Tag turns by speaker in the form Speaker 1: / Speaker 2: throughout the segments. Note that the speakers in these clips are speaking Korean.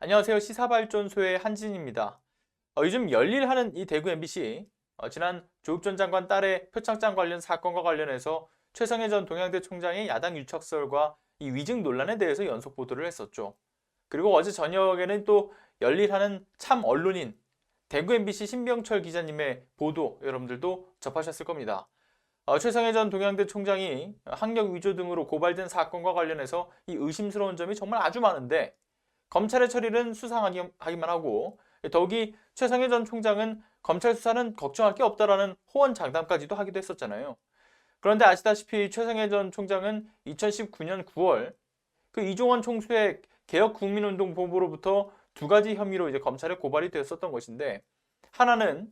Speaker 1: 안녕하세요. 시사발전소의 한진입니다. 요즘 열일하는 이 대구 MBC, 지난 조국 전 장관 딸의 표창장 관련 사건과 관련해서 최성해 전 동양대 총장의 야당 유착설과 이 위증 논란에 대해서 연속 보도를 했었죠. 그리고 어제 저녁에는 또 열일하는 참 언론인 대구 MBC 신병철 기자님의 보도 여러분들도 접하셨을 겁니다. 최성해 전 동양대 총장이 학력 위조 등으로 고발된 사건과 관련해서 이 의심스러운 점이 정말 아주 많은데 검찰의 처리는 수상하기만 하고 더욱이 최성해 전 총장은 검찰 수사는 걱정할 게 없다라는 호언장담까지도 하기도 했었잖아요. 그런데 아시다시피 최성해 전 총장은 2019년 9월 그 이종원 총수의 개혁국민운동 보고로부터 두 가지 혐의로 이제 검찰에 고발이 되었었던 것인데, 하나는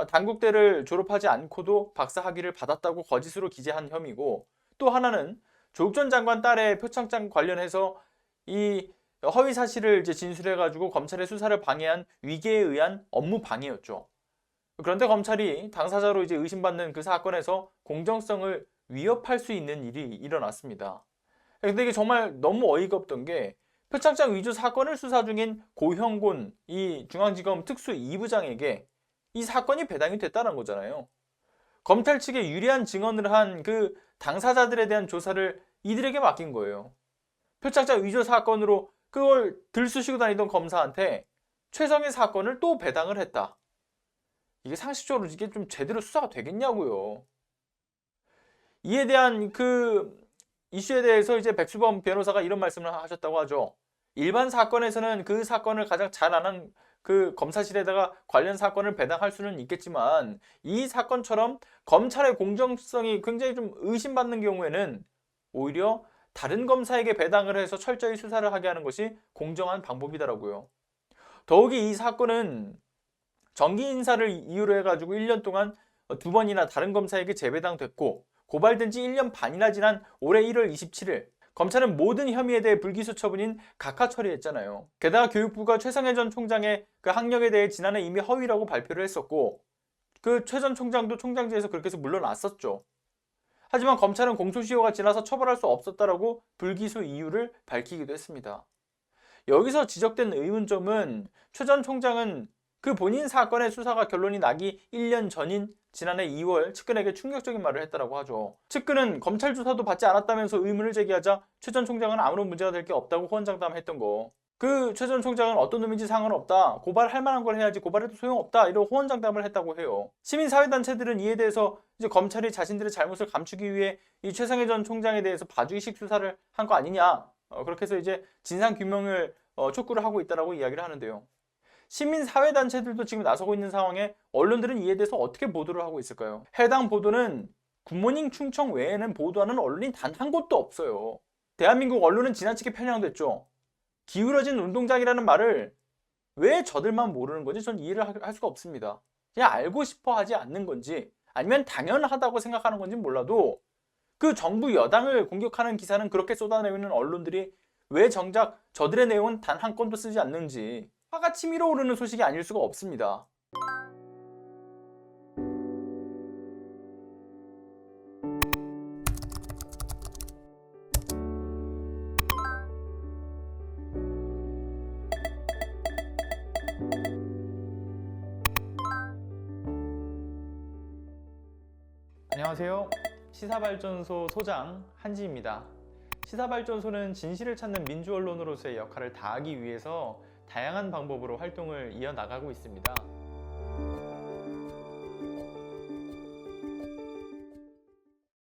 Speaker 1: 단국대를 졸업하지 않고도 박사 학위를 받았다고 거짓으로 기재한 혐의고, 또 하나는 조국 전 장관 딸의 표창장 관련해서 이 허위 사실을 이제 진술해가지고 검찰의 수사를 방해한 위계에 의한 업무 방해였죠. 그런데 검찰이 당사자로 이제 의심받는 그 사건에서 공정성을 위협할 수 있는 일이 일어났습니다. 근데 이게 정말 너무 어이가 없던 게 표창장 위조 사건을 수사 중인 고형곤 이 중앙지검 특수 2부장에게 이 사건이 배당이 됐다는 거잖아요. 검찰 측에 유리한 증언을 한 그 당사자들에 대한 조사를 이들에게 맡긴 거예요. 표창장 위조 사건으로 그걸 들쑤시고 다니던 검사한테 최성해 사건을 또 배당을 했다. 이게 상식적으로 이게 좀 제대로 수사가 되겠냐고요. 이에 대한 그 이슈에 대해서 이제 백수범 변호사가 이런 말씀을 하셨다고 하죠. 일반 사건에서는 그 사건을 가장 잘 아는 그 검사실에다가 관련 사건을 배당할 수는 있겠지만, 이 사건처럼 검찰의 공정성이 굉장히 좀 의심받는 경우에는 오히려 다른 검사에게 배당을 해서 철저히 수사를 하게 하는 것이 공정한 방법이더라고요. 더욱이 이 사건은 정기 인사를 이유로 해가지고 1년 동안 두 번이나 다른 검사에게 재배당됐고, 고발된 지 1년 반이나 지난 올해 1월 27일 검찰은 모든 혐의에 대해 불기소 처분인 각하 처리했잖아요. 게다가 교육부가 최성해 전 총장의 그 학력에 대해 지난해 이미 허위라고 발표를 했었고, 그 최 전 총장도 총장직에서 그렇게 해서 물러났었죠. 하지만 검찰은 공소시효가 지나서 처벌할 수 없었다라고 불기소 이유를 밝히기도 했습니다. 여기서 지적된 의문점은 최 전 총장은 그 본인 사건의 수사가 결론이 나기 1년 전인 지난해 2월 측근에게 충격적인 말을 했다고 하죠. 측근은 검찰 조사도 받지 않았다면서 의문을 제기하자 최 전 총장은 아무런 문제가 될 게 없다고 호언장담했던 거. 그 최 전 총장은 어떤 놈인지 상관없다, 고발할 만한 걸 해야지 고발해도 소용없다, 이런 호언장담을 했다고 해요. 시민사회단체들은 이에 대해서 이제 검찰이 자신들의 잘못을 감추기 위해 이 최성해 전 총장에 대해서 봐주기식 수사를 한 거 아니냐, 그렇게 해서 이제 진상규명을 촉구를 하고 있다라고 이야기를 하는데요. 시민사회단체들도 지금 나서고 있는 상황에 언론들은 이에 대해서 어떻게 보도를 하고 있을까요? 해당 보도는 굿모닝 충청 외에는 보도하는 언론이 단 한 곳도 없어요. 대한민국 언론은 지나치게 편향됐죠. 기울어진 운동장이라는 말을 왜 저들만 모르는 건지 전 이해를 할 수가 없습니다. 그냥 알고 싶어 하지 않는 건지, 아니면 당연하다고 생각하는 건지 몰라도 그 정부 여당을 공격하는 기사는 그렇게 쏟아내는 언론들이 왜 정작 저들의 내용은 단 한 건도 쓰지 않는지 화가 치밀어 오르는 소식이 아닐 수가 없습니다. 안녕하세요. 시사발전소 소장 한지입니다. 시사발전소는 진실을 찾는 민주언론으로서의 역할을 다하기 위해서 다양한 방법으로 활동을 이어나가고 있습니다.